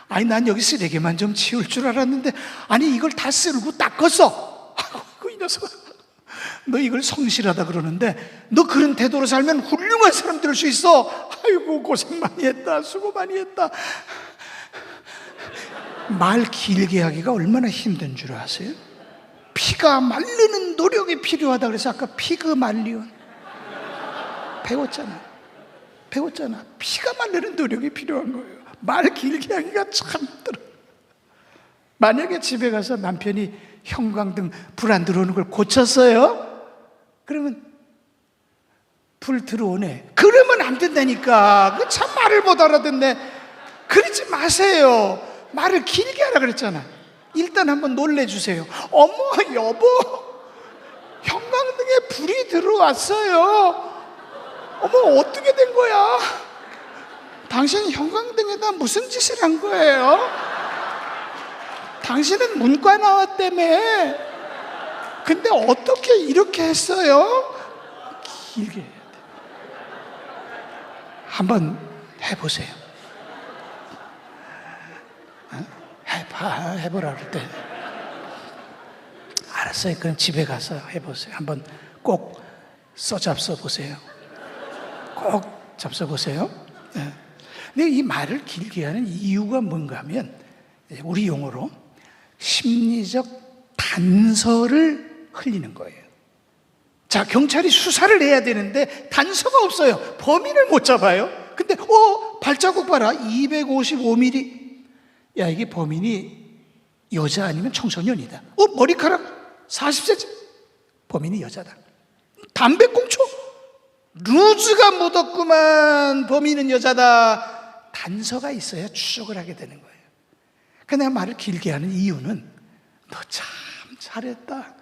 아니 난 여기 쓰레기만 좀 치울 줄 알았는데 아니 이걸 다 쓸고 닦았어. 아이고 이 녀석, 너 이걸 성실하다 그러는데 너 그런 태도로 살면 훌륭한 사람 될 수 있어. 아이고 고생 많이 했다. 수고 많이 했다. 말 길게 하기가 얼마나 힘든 줄 아세요? 피가 마르는 노력이 필요하다 그래서 아까 피그말리온 배웠잖아. 피가 마르는 노력이 필요한 거예요. 말 길게 하기가 참 힘들어. 만약에 집에 가서 남편이 형광등 불 안 들어오는 걸 고쳤어요? 그러면 불 들어오네. 그러면 안 된다니까. 그 참 말을 못 알아듣네. 그러지 마세요. 말을 길게 하라 그랬잖아. 일단 한번 놀래주세요. 어머 여보, 형광등에 불이 들어왔어요. 어머 어떻게 된 거야? 당신 형광등에다 무슨 짓을 한 거예요? 당신은 문과 나왔다며. 근데 어떻게 이렇게 했어요? 길게 해야 돼. 한번 해보세요. 해보라 그럴 때 알았어요. 그럼 집에 가서 해보세요. 한번 꼭 써잡숴 보세요. 꼭 잡숴보세요. 네. 근데 이 말을 길게 하는 이유가 뭔가 하면 우리 용어로 심리적 단서를 흘리는 거예요. 자, 경찰이 수사를 해야 되는데 단서가 없어요. 범인을 못 잡아요. 근데 발자국 봐라. 255mm. 야, 이게 범인이 여자 아니면 청소년이다. 머리카락 40cm. 범인이 여자다. 담배꽁초. 루즈가 묻었구만. 범인은 여자다. 단서가 있어야 추적을 하게 되는 거예요. 그러니까 내가 말을 길게 하는 이유는 너 참 잘했다.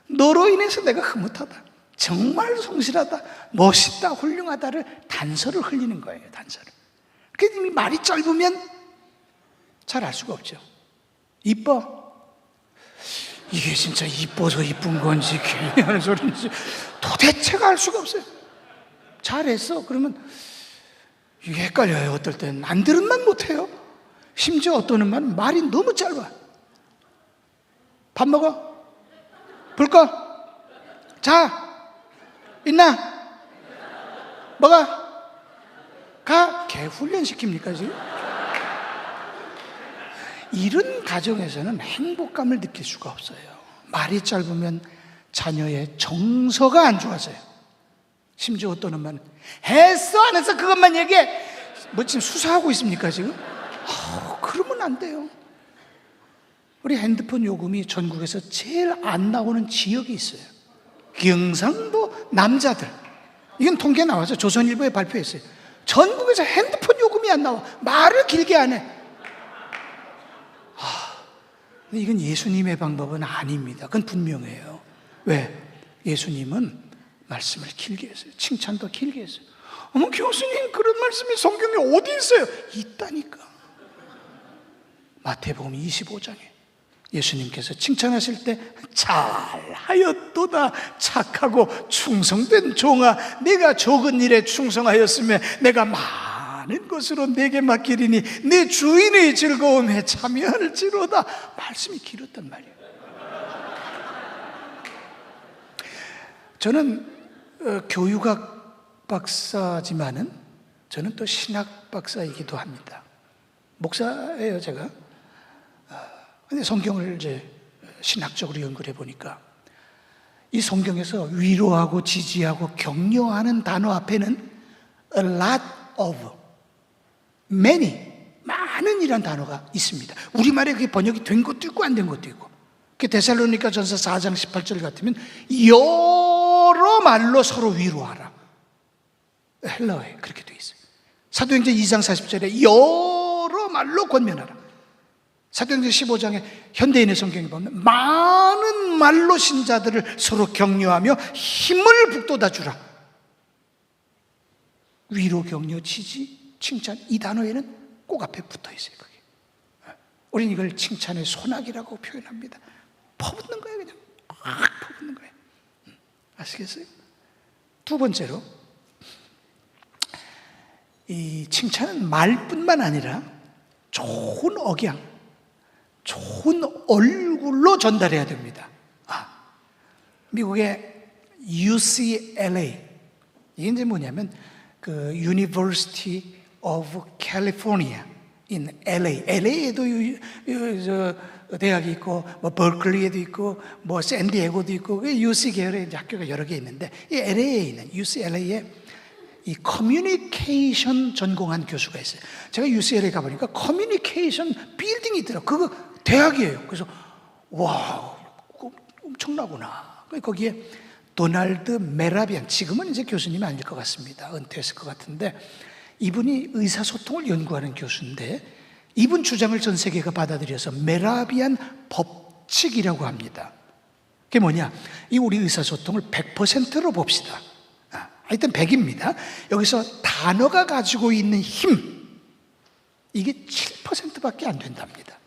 너로 인해서 내가 흐뭇하다. 정말 성실하다. 멋있다. 훌륭하다를 단서를 흘리는 거예요. 단서를. 그러니까 말이 짧으면 잘 알 수가 없죠. 이뻐. 이게 진짜 이뻐서 이쁜 건지 괜히 하는 소리인지 도대체가 알 수가 없어요. 잘했어. 그러면 이게 헷갈려요. 어떨 땐 안 들은 말 못해요. 심지어 어떤 말은 말이 너무 짧아. 밥 먹어? 불 꺼? 자? 있나? 먹어? 가? 개 훈련시킵니까 지금? 이런 가정에서는 행복감을 느낄 수가 없어요. 말이 짧으면 자녀의 정서가 안 좋아져요. 심지어 어떤 엄마는 했어 안 했어 그것만 얘기해. 뭐 지금 수사하고 있습니까 지금? 그러면 안 돼요. 우리 핸드폰 요금이 전국에서 제일 안 나오는 지역이 있어요. 경상도 남자들. 이건 통계 나와서 조선일보에 발표했어요. 전국에서 핸드폰 요금이 안 나와. 말을 길게 안 해. 이건 예수님의 방법은 아닙니다. 그건 분명해요. 왜? 예수님은 말씀을 길게 했어요. 칭찬도 길게 했어요. 어머 교수님 그런 말씀이 성경에 어디 있어요? 있다니까. 마태복음 25장에 예수님께서 칭찬하실 때 잘하였도다 착하고 충성된 종아 네가 적은 일에 충성하였으면 내가 많은 것으로 내게 맡기리니 내 주인의 즐거움에 참여할지로다. 말씀이 길었단 말이에요. 저는 교육학 박사지만은 저는 또 신학 박사이기도 합니다. 목사예요 제가. 근데 성경을 이제 신학적으로 연구를 해보니까 이 성경에서 위로하고 지지하고 격려하는 단어 앞에는 a lot of, many, 많은 이란 단어가 있습니다. 우리말에 그게 번역이 된 것도 있고 안 된 것도 있고. 데살로니가 전서 4장 18절 같으면 여러 말로 서로 위로하라. 헬라어에 그렇게 돼 있어요. 사도행전 2장 40절에 여러 말로 권면하라. 사도행전 15장에 현대인의 성경에 보면 많은 말로 신자들을 서로 격려하며 힘을 북돋아 주라. 위로, 격려, 지지, 칭찬 이 단어에는 꼭 앞에 붙어 있어요. 그게. 우리는 이걸 칭찬의 소낙이라고 표현합니다. 퍼붓는 거예요. 그냥 막 퍼붓는 거예요. 아시겠어요? 두 번째로 이 칭찬은 말뿐만 아니라 좋은 억양, 좋은 얼굴로 전달해야 됩니다. 미국의 UCLA 이게 이제 뭐냐면 그 University of California in LA. LA에도 대학이 있고 뭐 버클리에도 있고 뭐 샌디에고도 있고 UC 계열의 이제 학교가 여러 개 있는데 이 LA에 있는 UCLA에 이 커뮤니케이션 전공한 교수가 있어요. 제가 UCLA 가보니까 커뮤니케이션 빌딩이 있더라고요. 그거 대학이에요. 그래서 와 엄청나구나. 거기에 도널드 메라비안, 지금은 이제 교수님이 아닐 것 같습니다. 은퇴했을 것 같은데 이분이 의사소통을 연구하는 교수인데 이분 주장을 전 세계가 받아들여서 메라비안 법칙이라고 합니다. 그게 뭐냐? 이 우리 의사소통을 100%로 봅시다. 하여튼 100입니다. 여기서 단어가 가지고 있는 힘, 이게 7%밖에 안 된답니다.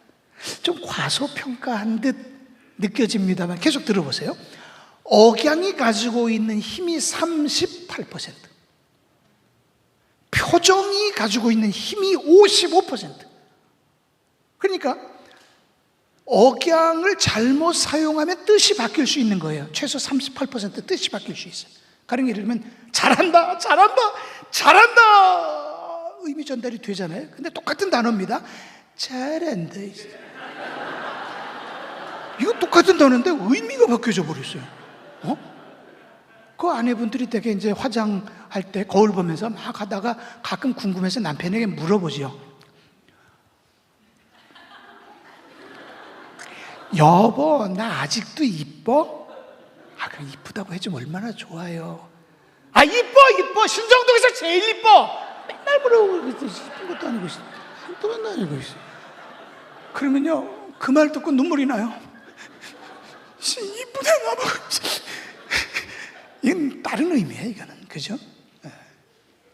좀 과소평가한 듯 느껴집니다만 계속 들어보세요. 억양이 가지고 있는 힘이 38%, 표정이 가지고 있는 힘이 55%. 그러니까 억양을 잘못 사용하면 뜻이 바뀔 수 있는 거예요. 최소 38% 뜻이 바뀔 수 있어요. 가령 예를 들면 잘한다, 잘한다, 잘한다 의미 전달이 되잖아요. 근데 똑같은 단어입니다. 잘한다. 이거 똑같은 단어인데 의미가 바뀌어져 버렸어요. 그 아내분들이 되게 이제 화장할 때 거울 보면서 막 하다가 가끔 궁금해서 남편에게 물어보지요. 여보, 나 아직도 이뻐? 그럼 이쁘다고 해주면 얼마나 좋아요. 이뻐. 신정동에서 제일 이뻐. 맨날 물어보고 이쁜 것도 아니고 한두 번도 아니고 있어. 그러면요, 그 말 듣고 눈물이 나요. 이쁘다 나보고. 이건 다른 의미예요, 이거는. 그죠?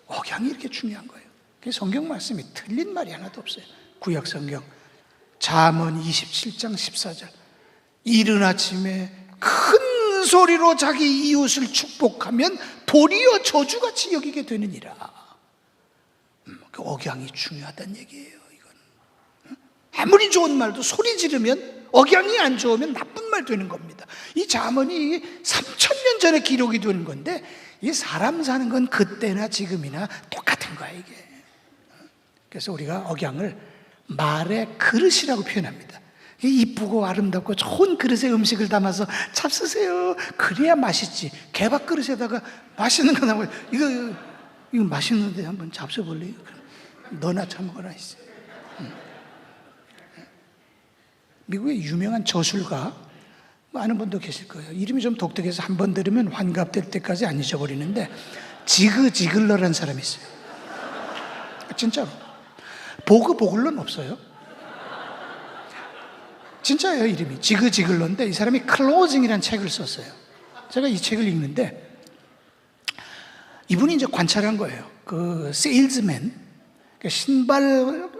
억양이 이렇게 중요한 거예요. 성경 말씀이 틀린 말이 하나도 없어요. 구약 성경 잠언 27장 14절, 이른 아침에 큰 소리로 자기 이웃을 축복하면 도리어 저주같이 여기게 되느니라. 그 억양이 중요하다는 얘기예요. 이건 아무리 좋은 말도 소리 지르면, 억양이 안 좋으면 나쁜 말 되는 겁니다. 이 잠언이 3000년 전에 기록이 되는 건데, 이 사람 사는 건 그때나 지금이나 똑같은 거야, 이게. 그래서 우리가 억양을 말의 그릇이라고 표현합니다. 이쁘고 아름답고 좋은 그릇에 음식을 담아서 잡수세요. 그래야 맛있지. 개밥 그릇에다가 맛있는 거 담고, 이거 맛있는데 한번 잡숴볼래요? 너나 처먹어라. 미국의 유명한 저술가, 아는 분도 계실 거예요. 이름이 좀 독특해서 한 번 들으면 환갑될 때까지 안 잊어버리는데, 지그 지글러라는 사람이 있어요. 진짜로. 보그 보글러는 없어요. 진짜예요. 이름이 지그 지글러인데, 이 사람이 클로징이라는 책을 썼어요. 제가 이 책을 읽는데 이분이 이제 관찰한 거예요. 그 세일즈맨, 신발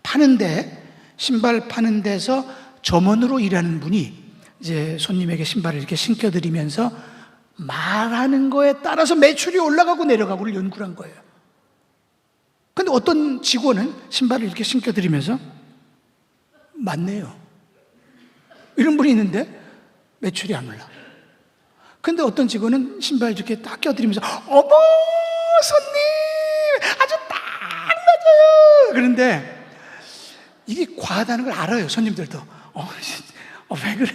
파는 데서 점원으로 일하는 분이 이제 손님에게 신발을 이렇게 신겨드리면서 말하는 거에 따라서 매출이 올라가고 내려가고를 연구를 한 거예요. 근데 어떤 직원은 신발을 이렇게 신겨드리면서 맞네요, 이런 분이 있는데 매출이 안 올라. 근데 어떤 직원은 신발 이렇게 딱 껴드리면서 어머 손님 아주 딱 맞아요. 그런데 이게 과하다는 걸 알아요, 손님들도. 왜 그래?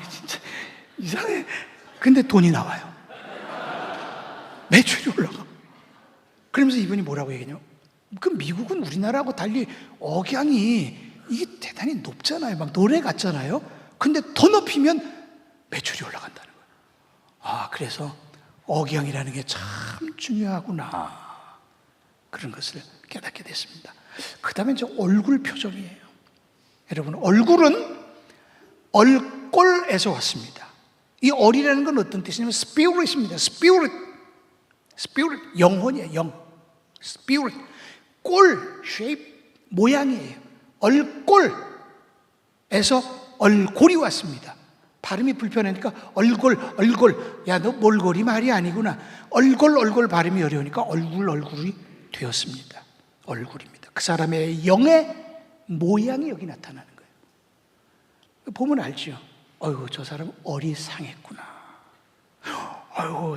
진짜 이상해. 근데 돈이 나와요. 매출이 올라가. 그러면서 이분이 뭐라고 얘기해요? 그 미국은 우리나라하고 달리 억양이 이게 대단히 높잖아요. 막 노래 같잖아요. 근데 더 높이면 매출이 올라간다는 거예요. 그래서 억양이라는 게 참 중요하구나, 그런 것을 깨닫게 됐습니다. 그 다음에 이제 얼굴 표정이에요. 여러분, 얼굴은 얼꼴에서 왔습니다. 이 얼이라는 건 어떤 뜻이냐면 spirit입니다. spirit, 영혼이에요. 영. spirit. 꼴, shape, 모양이에요. 얼꼴에서 얼골이 왔습니다. 발음이 불편하니까 얼골. 야, 너 몰골이 말이 아니구나. 얼골 발음이 어려우니까 얼굴이 되었습니다. 얼굴입니다. 그 사람의 영의 모양이 여기 나타나는 거예요. 보면 알죠. 저 사람은 얼이 상했구나.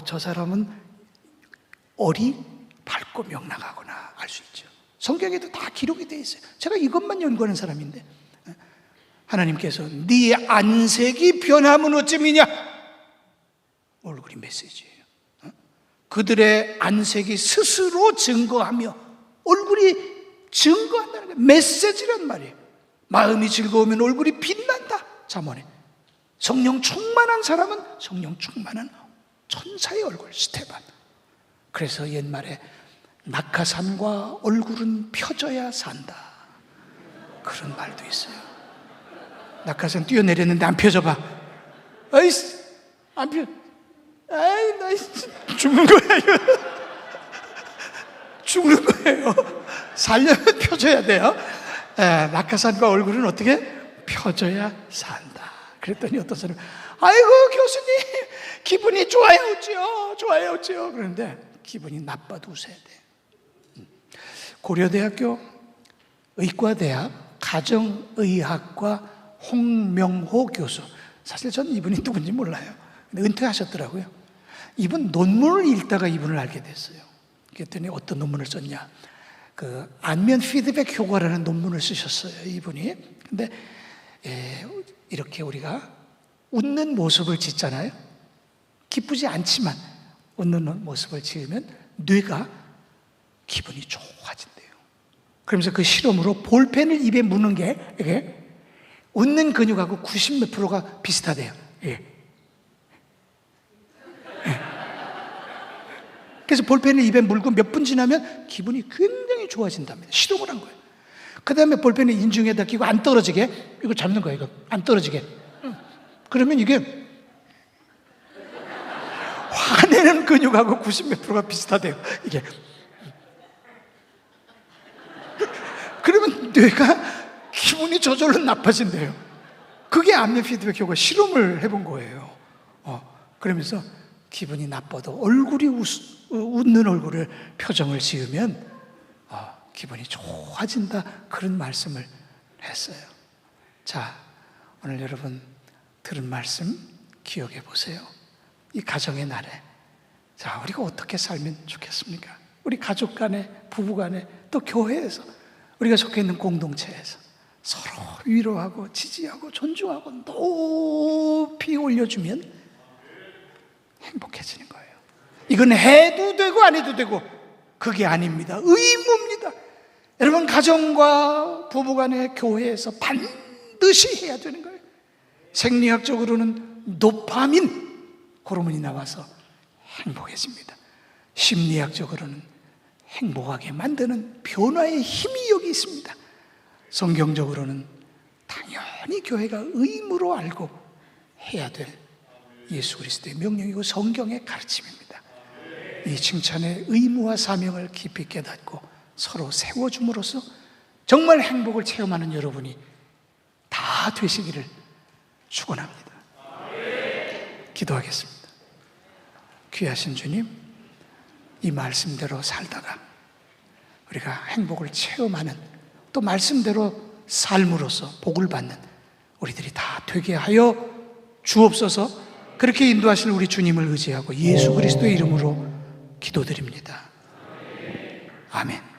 저 사람은 얼이 밝고 명랑하구나, 알 수 있죠. 성경에도 다 기록이 되어 있어요. 제가 이것만 연구하는 사람인데, 하나님께서 네 안색이 변함은 어찌미냐? 얼굴이 메시지예요. 그들의 안색이 스스로 증거하며, 얼굴이 증거한다는 게 메시지란 말이에요. 마음이 즐거우면 얼굴이 빛난다. 잠언에 성령 충만한 사람은 성령 충만한 천사의 얼굴, 스테반. 그래서 옛말에 낙하산과 얼굴은 펴져야 산다, 그런 말도 있어요. 낙하산 뛰어내렸는데 안 펴져봐. 안 펴. 나 죽는 거야, 이거. 죽는 거예요. 살려면 펴져야 돼요. 낙하산과 얼굴은 어떻게? 펴져야 산다. 그랬더니 어떤 사람이, 아이고 교수님 기분이 좋아야 어찌요. 그런데 기분이 나빠도 웃어야 돼. 고려대학교 의과대학 가정의학과 홍명호 교수, 사실 저는 이분이 누군지 몰라요. 근데 은퇴하셨더라고요. 이분 논문을 읽다가 이분을 알게 됐어요. 그랬더니 어떤 논문을 썼냐, 그 안면 피드백 효과라는 논문을 쓰셨어요, 이분이. 근데 이렇게 우리가 웃는 모습을 짓잖아요. 기쁘지 않지만 웃는 모습을 지으면 뇌가 기분이 좋아진대요. 그러면서 그 실험으로 볼펜을 입에 무는 게 이게 웃는 근육하고 90 몇 프로가 비슷하대요. 예. 그래서 볼펜을 입에 물고 몇 분 지나면 기분이 굉장히 좋아진답니다. 실험을 한 거예요. 그 다음에 볼펜을 인중에다 끼고 안 떨어지게 이거 잡는 거예요. 이거 안 떨어지게. 그러면 이게 화내는 근육하고 90 몇 프로가 비슷하대요. 이게. 그러면 뇌가 기분이 저절로 나빠진대요. 그게 안면 피드백 효과 실험을 해본 거예요. 그러면서 기분이 나빠도 얼굴이 웃는 얼굴을 표정을 지으면 기분이 좋아진다, 그런 말씀을 했어요. 자, 오늘 여러분 들은 말씀 기억해 보세요. 이 가정의 날에 자, 우리가 어떻게 살면 좋겠습니까? 우리 가족 간에, 부부 간에, 또 교회에서, 우리가 속해 있는 공동체에서 서로 위로하고 지지하고 존중하고 높이 올려주면 행복해지는 거예요. 이건 해도 되고 안 해도 되고 그게 아닙니다. 의무입니다. 여러분, 가정과 부부간의 교회에서 반드시 해야 되는 거예요. 생리학적으로는 도파민 호르몬이 나와서 행복해집니다. 심리학적으로는 행복하게 만드는 변화의 힘이 여기 있습니다. 성경적으로는 당연히 교회가 의무로 알고 해야 될 예수 그리스도의 명령이고 성경의 가르침입니다. 이 칭찬의 의무와 사명을 깊이 깨닫고 서로 세워줌으로써 정말 행복을 체험하는 여러분이 다 되시기를 축원합니다. 기도하겠습니다. 귀하신 주님, 이 말씀대로 살다가 우리가 행복을 체험하는, 또 말씀대로 삶으로서 복을 받는 우리들이 다 되게 하여 주옵소서. 그렇게 인도하실 우리 주님을 의지하고 예수 그리스도의 이름으로 기도드립니다. 아멘.